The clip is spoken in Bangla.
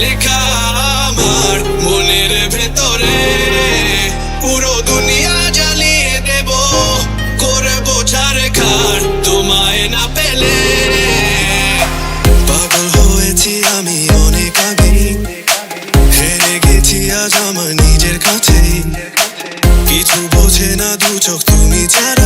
লেখা আমার মনের ভেতরে, পুরো দুনিয়া জ্বালিয়ে দেব, করবো ছারখার তোমায় না পেলে। পাগল হয়েছি আমি অনেক আগে, হেরে গেছি আজ আমার নিজের কাছে, কিছু বোঝে না দু চোখ তুমি ছাড়া।